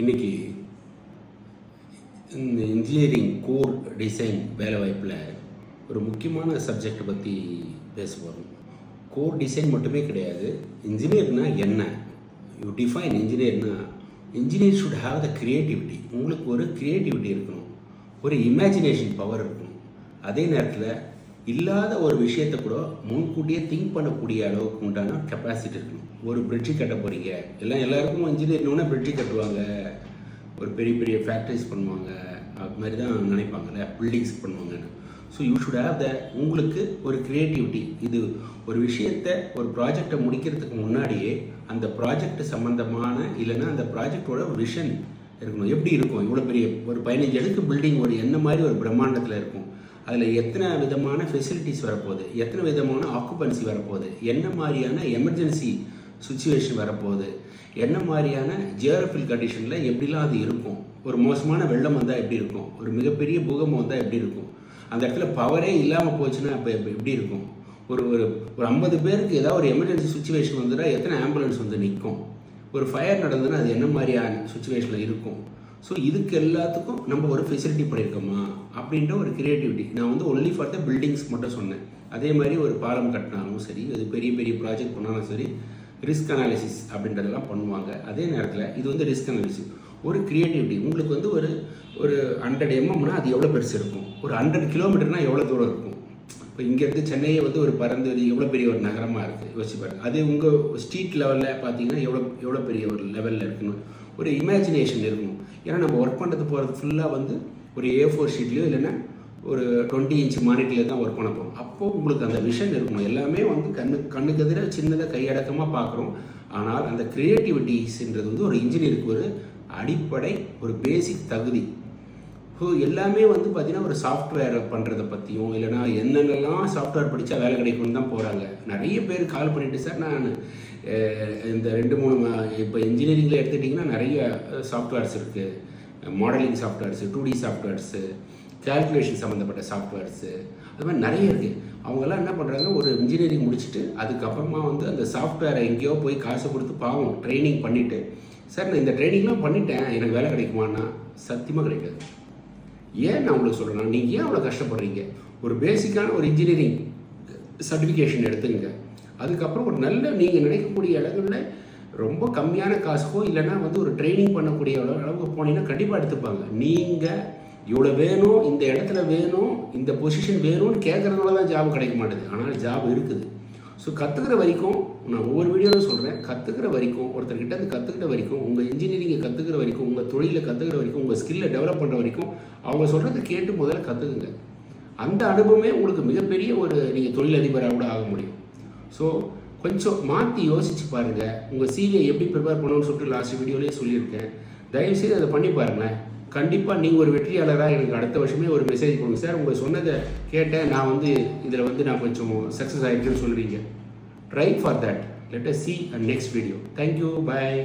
இன்றைக்கி இந்த engineering core design வேலைவாய்ப்பில் ஒரு முக்கியமான சப்ஜெக்டை பற்றி பேச போகிறோம். கோர் டிசைன் மட்டுமே கிடையாது. இன்ஜினியர்னால் என்ன? யூ டிஃபைன் இன்ஜினியர்னா, engineer should have the creativity. உங்களுக்கு ஒரு க்ரியேட்டிவிட்டி இருக்கணும், ஒரு இமேஜினேஷன் பவர் இருக்கணும். அதே நேரத்தில் இல்லாத ஒரு விஷயத்தை கூட முன்கூட்டியே திங்க் பண்ணக்கூடிய அளவுக்கு உண்டான கெப்பாசிட்டி இருக்கணும். ஒரு பிரிட்ஜு கட்ட போகிறீங்க, எல்லாருக்கும் இன்ஜினியர்னு பிரிட்ஜு கட்டுவாங்க, ஒரு பெரிய பெரிய ஃபேக்ட்ரிஸ் பண்ணுவாங்க, அது மாதிரி தான் நினைப்பாங்கல்ல, பில்டிங்ஸ் பண்ணுவாங்கன்னு. So you should have the உங்களுக்கு ஒரு க்ரியேட்டிவிட்டி. இது ஒரு விஷயத்தை ஒரு ப்ராஜெக்டை முடிக்கிறதுக்கு முன்னாடியே அந்த ப்ராஜெக்ட் சம்மந்தமான இல்லைன்னா அந்த ப்ராஜெக்டோட விஷன் இருக்கணும். எப்படி இருக்கும்? இவ்வளோ பெரிய ஒரு 15 அடுக்கு பில்டிங் ஒரு என்ன மாதிரி ஒரு பிரம்மாண்டத்தில் இருக்கும். அதில் எத்தனை விதமான ஃபெசிலிட்டிஸ் வரப்போகுது, எத்தனை விதமான ஆக்குபன்சி வரப்போகுது, என்ன மாதிரியான எமர்ஜென்சி சுச்சுவேஷன் வரப்போகுது, என்ன மாதிரியான ஜியோகிராஃபிக்கல் கண்டிஷனில் எப்படிலாம் அது இருக்கும், ஒரு மோசமான வெள்ளம் வந்தால் எப்படி இருக்கும், ஒரு மிகப்பெரிய பூகம்பம் வந்தால் எப்படி இருக்கும், அந்த இடத்துல பவரே இல்லாமல் போச்சுன்னா இப்போ எப்படி இருக்கும், ஒரு ஒரு ஒரு 50 பேருக்கு ஏதாவது ஒரு எமர்ஜென்சி சுச்சுவேஷன் வந்துட்டா எத்தனை ஆம்புலன்ஸ் வந்து நிற்கும், ஒரு ஃபயர் நடந்ததுன்னா அது என்ன மாதிரியான சுச்சுவேஷனில் இருக்கும். ஸோ இதுக்கு எல்லாத்துக்கும் நம்ம ஒரு ஃபெசிலிட்டி பண்ணியிருக்கோமா அப்படின்ற ஒரு க்ரியேட்டிவிட்டி. நான் வந்து ஒன்லி ஃபார் த பில்டிங்ஸ் மட்டும் சொன்னேன். அதே மாதிரி ஒரு பாலம் கட்டினாலும் சரி, அது பெரிய பெரிய ப்ராஜெக்ட் பண்ணாலும் சரி, ரிஸ்க் அனாலிசிஸ் அப்படின்றதெல்லாம் பண்ணுவாங்க. அதே நேரத்தில் இது வந்து ரிஸ்க் அனாலிசிஸ், ஒரு க்ரியேட்டிவிட்டி. உங்களுக்கு வந்து ஒரு 100 mmனா அது எவ்வளோ பெருசு இருக்கும், ஒரு 100 கிலோமீட்டர்னால் எவ்வளோ தூரம் இருக்கும். இப்போ இங்கேருந்து சென்னையை வந்து ஒரு பறந்து எவ்வளோ பெரிய ஒரு நகரமாக இருக்குது யோசிச்சு பாருங்கள். அது உங்கள் ஸ்ட்ரீட் லெவலில் பார்த்தீங்கன்னா எவ்வளோ பெரிய ஒரு லெவலில் இருக்கணும், ஒரு இமேஜினேஷன் இருக்கணும். ஏன்னா நம்ம ஒர்க் பண்ணுறது போகிறது ஃபுல்லாக வந்து ஒரு A4 ஷீட்லையோ இல்லைன்னா ஒரு 20 இன்ச் மானிட்டரில் தான் ஒர்க் பண்ண போகிறோம். அப்போது உங்களுக்கு அந்த விஷன் இருக்கணும். எல்லாமே வந்து கண்ணுக்கு எதிர சின்னதாக கையடக்கமாக பார்க்குறோம். ஆனால் அந்த க்ரியேட்டிவிட்டிஸ்ன்றது வந்து ஒரு இன்ஜினியருக்கு ஒரு அடிப்படை, ஒரு பேசிக் தகுதி. ஸோ எல்லாமே வந்து பார்த்திங்கன்னா ஒரு சாஃப்ட்வேரை பண்ணுறதை பற்றியும் இல்லைனா என்னென்னலாம் சாஃப்ட்வேர் படித்தா வேலை கிடைக்கும்னு தான் போகிறாங்க. நிறைய பேர் கால் பண்ணிவிட்டு, சார் நான் இந்த 2-3 இப்போ இன்ஜினியரிங்கில் எடுத்துக்கிட்டிங்கன்னா நிறைய சாஃப்ட்வேர்ஸ் இருக்குது. Modelling softwares, 2D softwares, calculation சம்மந்தப்பட்ட சாஃப்ட்வேர்ஸு, அது மாதிரி நிறைய இருக்குது. அவங்கெல்லாம் என்ன பண்ணுறாங்க, ஒரு இன்ஜினியரிங் முடிச்சுட்டு அதுக்கப்புறமா வந்து அந்த சாஃப்ட்வேரை எங்கேயோ போய் காசு கொடுத்து பாவம் ட்ரைனிங் பண்ணிவிட்டு, சார் நான் இந்த ட்ரைனிங்லாம் பண்ணிட்டேன், எனக்கு வேலை கிடைக்குமான்னா சத்தியமாக கிடைக்காது. ஏன் நான் உங்களுக்கு சொல்கிறேன்னா, நீங்கள் ஏன் அவ்வளோ கஷ்டப்படுறீங்க? ஒரு பேசிக்கான ஒரு இன்ஜினியரிங் சர்டிஃபிகேஷன் எடுத்துங்க. அதுக்கப்புறம் ஒரு நல்ல நீங்கள் நினைக்கக்கூடிய இடங்களில் ரொம்ப கம்மியான காசுக்கோ இல்லைன்னா வந்து ஒரு ட்ரைனிங் பண்ணக்கூடிய அளவுக்கு போனீங்கன்னா கண்டிப்பாக எடுத்துப்பாங்க. நீங்கள் இவ்வளோ வேணும், இந்த இடத்துல வேணும், இந்த பொசிஷன் வேணும்னு கேட்குறதுனால தான் ஜாப் கிடைக்க மாட்டேது. ஆனால் ஜாப் இருக்குது. ஸோ கற்றுக்கிற வரைக்கும், நான் ஒவ்வொரு வீடியோவில் சொல்கிறேன், கற்றுக்கிற வரைக்கும், ஒருத்தர்கிட்ட இருந்து கற்றுக்கிற வரைக்கும், உங்கள் இன்ஜினியரிங்கை கற்றுக்கிற வரைக்கும், உங்கள் தொழிலை கற்றுக்கிற வரைக்கும், உங்கள் ஸ்கில்லை டெவலப் பண்ணுற வரைக்கும் அவங்க சொல்கிறத கேட்டு முதல்ல கற்றுக்குங்க. அந்த அனுபவமே உங்களுக்கு மிகப்பெரிய ஒரு நீங்கள் தொழிலதிபராக கூட ஆக முடியும். ஸோ கொஞ்சம் மாற்றி யோசித்து பாருங்கள். உங்கள் சிவியை எப்படி ப்ரிப்பேர் பண்ணணும்னு சொல்லிட்டு லாஸ்ட் வீடியோலேயே சொல்லியிருக்கேன். தயவுசெய்து அதை பண்ணி பாருங்களேன். கண்டிப்பாக நீங்கள் ஒரு வெற்றியாளராக எனக்கு அடுத்த வருஷமே ஒரு மெசேஜ் கொடுங்க, சார் உங்கள் சொன்னதை கேட்டேன், நான் வந்து இதில் வந்து நான் கொஞ்சம் சக்ஸஸ் ஆகிருக்கேன்னு சொல்லுவீங்க. Try for that. Let us see a next video. Thank you. Bye.